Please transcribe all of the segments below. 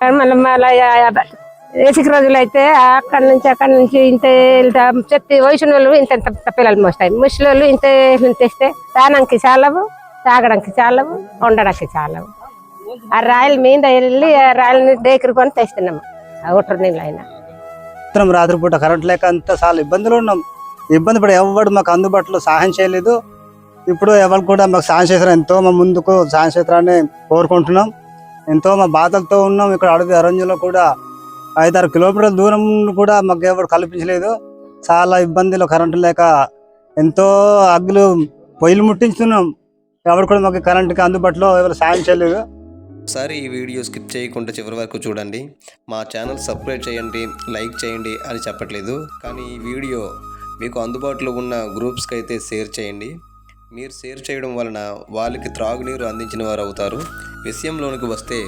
మళ్ళీ వేసిక రోజులు అయితే అక్కడి నుంచి ఇంత చెత్త వయసు వాళ్ళు ఇంత పిల్లలు మోస్తాయి, ముసలి ఇంత తెస్తే తానానికి చాలవు, తాగడానికి చాలవు, వండడానికి చాలవు. ఆ రాయల మీద వెళ్ళి ఆ రాయలని దేకరుకొని తెస్తున్నాము. ఒకటి నీళ్ళు అయినా రాత్రిపూట కరెంట్ లేక అంతా చాలా ఇబ్బందులు ఉన్నాం. ఇబ్బంది పడి ఎవరు మాకు అందుబాటులో సహాయం చేయలేదు. ఇప్పుడు ఎవరు కూడా మాకు సహాయం చేశారు. ఎంతో మా ముందుకు సహాయం చేస్తారని కోరుకుంటున్నాం. ఎంతో మా బాధలతో ఉన్నాం. ఇక్కడ అడవి అరణ్యంలో కూడా 5-6 కిలోమీటర్ల దూరం కూడా మాకు ఎవరు కల్పించలేదు. చాలా ఇబ్బందులు కరెంటు లేక ఎంతో అగ్గులు పొయ్యిలు ముట్టించుతున్నాం. ఎవరు కూడా మాకు కరెంటుకి అందుబాటులో ఎవరు సహాయం చేయలేదు. ఒకసారి ఈ వీడియో స్కిప్ చేయకుండా చివరి వరకు చూడండి. మా ఛానల్ సబ్స్క్రైబ్ చేయండి, లైక్ చేయండి అని చెప్పట్లేదు, కానీ ఈ వీడియో మీకు అందుబాటులో ఉన్న గ్రూప్స్కి అయితే షేర్ చేయండి. మీరు షేర్ చేయడం వలన వాళ్ళకి త్రాగునీరు అందించిన వారు అవుతారు. విషయంలోనికి వస్తే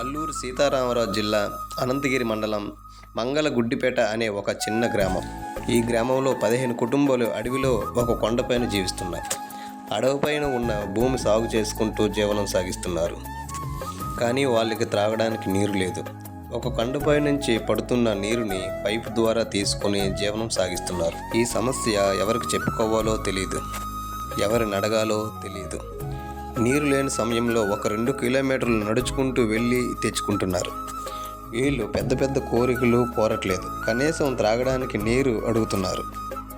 అల్లూరు సీతారామరాజు జిల్లా అనంతగిరి మండలం మంగళగుడ్డిపేట అనే ఒక చిన్న గ్రామం. ఈ గ్రామంలో 15 కుటుంబాలు అడవిలో ఒక కొండపైన జీవిస్తున్నాయి. అడవిపైన ఉన్న భూమి సాగు చేసుకుంటూ జీవనం సాగిస్తున్నారు. కానీ వాళ్ళకి త్రాగడానికి నీరు లేదు. ఒక కొండపై నుంచి పడుతున్న నీరుని పైపు ద్వారా తీసుకొని జీవనం సాగిస్తున్నారు. ఈ సమస్య ఎవరికి చెప్పుకోవాలో తెలియదు, ఎవరిని అడగాలో తెలియదు. నీరు లేని సమయంలో 1-2 కిలోమీటర్లు నడుచుకుంటూ వెళ్ళి తెచ్చుకుంటున్నారు. వీళ్ళు పెద్ద పెద్ద కోరికలు కోరట్లేదు, కనీసం త్రాగడానికి నీరు అడుగుతున్నారు.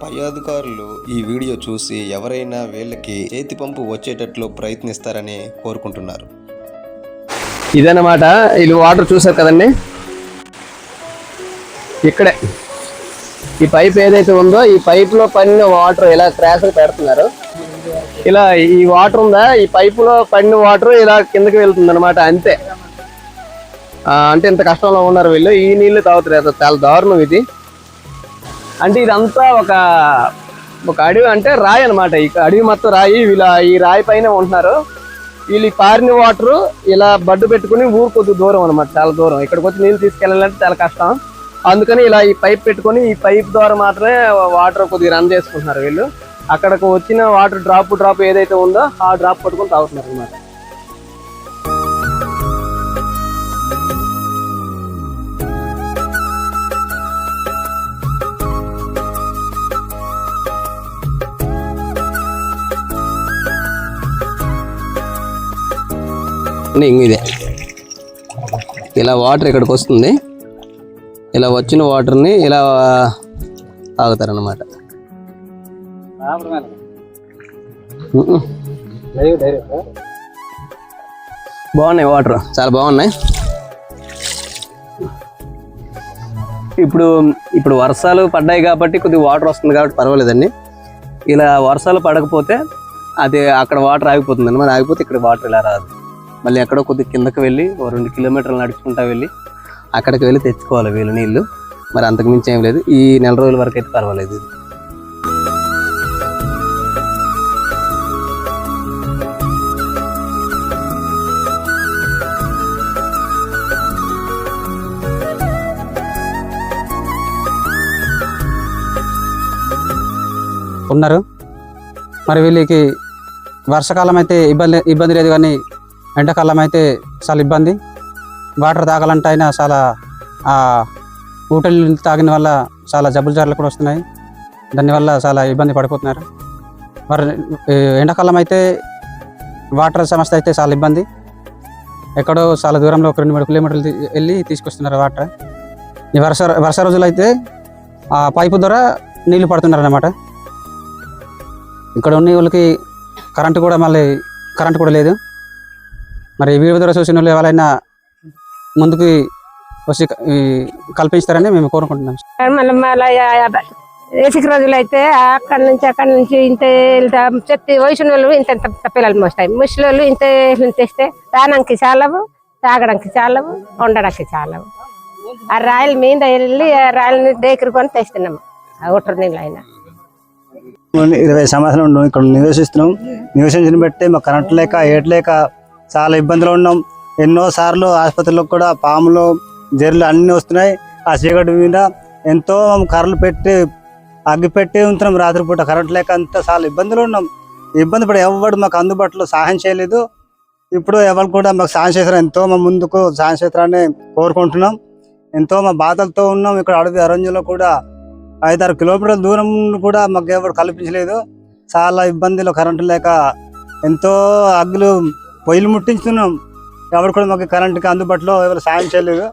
పై అధికారులు ఈ వీడియో చూసి ఎవరైనా వీళ్ళకి చేతి పంపు వచ్చేటట్లు ప్రయత్నిస్తారని కోరుకుంటున్నారు. ఇదన్నమాట. వీళ్ళు వాటర్ చూసారు కదండి, ఇక్కడే ఈ పైప్ ఏదైతే ఉందో ఈ పైపులో పడిన వాటర్ ఇలా క్రాస్ పెడుతున్నారు. ఇలా ఈ వాటర్ ఉందా, ఈ పైపులో పడిన వాటర్ ఇలా కిందకి వెళ్తుంది అనమాట. అంతే. అంటే ఇంత కష్టంలో ఉన్నారు వీళ్ళు. ఈ నీళ్లు తాగుతారు. చాలా దారుణం ఇది. అంటే ఇదంతా ఒక అడవి, అంటే రాయి అనమాట. ఈ అడవి మొత్తం రాయి. వీళ్ళ ఈ రాయి పైన ఉంటున్నారు. వీళ్ళు పారిన వాటర్ ఇలా బడ్డు పెట్టుకుని ఊరు కొద్ది దూరం అనమాట, చాలా దూరం. ఇక్కడికి వచ్చి నీళ్ళు తీసుకెళ్ళాలంటే చాలా కష్టం. అందుకని ఇలా ఈ పైప్ పెట్టుకొని ఈ పైప్ ద్వారా మాత్రమే వాటర్ కొద్దిగా రన్ చేసుకుంటున్నారు వీళ్ళు. అక్కడికి వచ్చిన వాటర్ డ్రాప్ ఏదైతే ఉందో ఆ డ్రాప్ పట్టుకొని తాగుతున్నారు అనమాట. ఇదే ఇలా వాటర్ ఇక్కడికి వస్తుంది. ఇలా వచ్చిన వాటర్ని ఇలా తాగుతారన్నమాట. బాగున్నాయి వాటర్, చాలా బాగున్నాయి. ఇప్పుడు వర్షాలు పడ్డాయి కాబట్టి కొద్దిగా వాటర్ వస్తుంది కాబట్టి పర్వాలేదండి. ఇలా వర్షాలు పడకపోతే అది అక్కడ వాటర్ ఆగిపోతుంది అన్నమాట. ఆగిపోతే ఇక్కడ వాటర్ ఇలా రాదు. మళ్ళీ ఎక్కడో కొద్దిగా కిందకి వెళ్ళి 2 కిలోమీటర్లు నడుచుకుంటా వెళ్ళి అక్కడికి వెళ్ళి తెచ్చుకోవాలి వీళ్ళు నీళ్ళు. మరి అంతకుమించి ఏం లేదు. ఈ నెల రోజుల వరకు అయితే పర్వాలేదు. ఉన్నారు. మరి వీళ్ళకి వర్షాకాలం అయితే ఇబ్బంది లేదు, కానీ ఎండాకాలం అయితే చాలా ఇబ్బంది. వాటర్ తాగాలంటే అయినా చాలా ఊటలు తాగిన వల్ల చాలా జబ్బులు జారులు కూడా వస్తున్నాయి. దానివల్ల చాలా ఇబ్బంది పడిపోతున్నారు. మరి ఎండాకాలం అయితే వాటర్ సమస్య అయితే చాలా ఇబ్బంది. ఎక్కడో చాలా దూరంలో 2-3 కిలోమీటర్లు వెళ్ళి తీసుకొస్తున్నారు వాటర్. ఈ వర్ష రోజులు అయితే ఆ పైపు ద్వారా నీళ్లు పడుతున్నారు అన్నమాట. ఇక్కడ ఉన్న వాళ్ళకి కరెంటు కూడా లేదు. మరి వీడియో ద్వారా చూసిన వాళ్ళు ఎవరైనా ముందుకు వచ్చి కల్పిస్తారని మేము కోరుకుంటున్నాం. వేసిక రోజులు అయితే అక్కడి నుంచి ఇంత చెత్త వయసు వాళ్ళు ఇంత పిల్లలు మోస్తాయి, ముసలి వాళ్ళు ఇంత తెస్తే తానానికి చాలవు, తాగడానికి చాలవు, వండడానికి చాలవు. ఆ రాయల మీద వెళ్ళి ఆ రాయలని దేకరుకొని తెస్తున్నాము. ఒకటి నీళ్ళు అయినా 20 సంవత్సరాలు ఇక్కడ నివసిస్తున్నాం. నివసించిన బట్టి మాకు కరెంట్ లేక ఏటు లేక చాలా ఇబ్బందులు ఉన్నాం. ఎన్నోసార్లు ఆసుపత్రిలో కూడా పాములు జర్లు అన్నీ వస్తున్నాయి. ఆ చీకటి మీద ఎంతో కర్రలు పెట్టి అగ్గి పెట్టి ఉంటున్నాం. రాత్రిపూట కరెంట్ లేక అంతా చాలా ఇబ్బందులు ఉన్నాం. ఇబ్బంది పడి ఎవరు మాకు అందుబాటులో సహాయం చేయలేదు. ఇప్పుడు ఎవరు కూడా మాకు సాయం చేశారు, ఎంతో మా ముందుకు సాయం చేస్తారని కోరుకుంటున్నాం. ఎంతో మా బాధలతో ఉన్నాం. ఇక్కడ అడవి అరణ్యంలో కూడా 5-6 కిలోమీటర్ల దూరం కూడా మాకు ఎవరు కల్పించలేదు. చాలా ఇబ్బందులు, కరెంటు లేక ఎంతో అగ్గులు పొయ్యిలు ముట్టించుతున్నాం. ఎవరు కూడా మాకు కరెంటుకి అందుబాటులో ఎవరు సాయం చేయలేదు.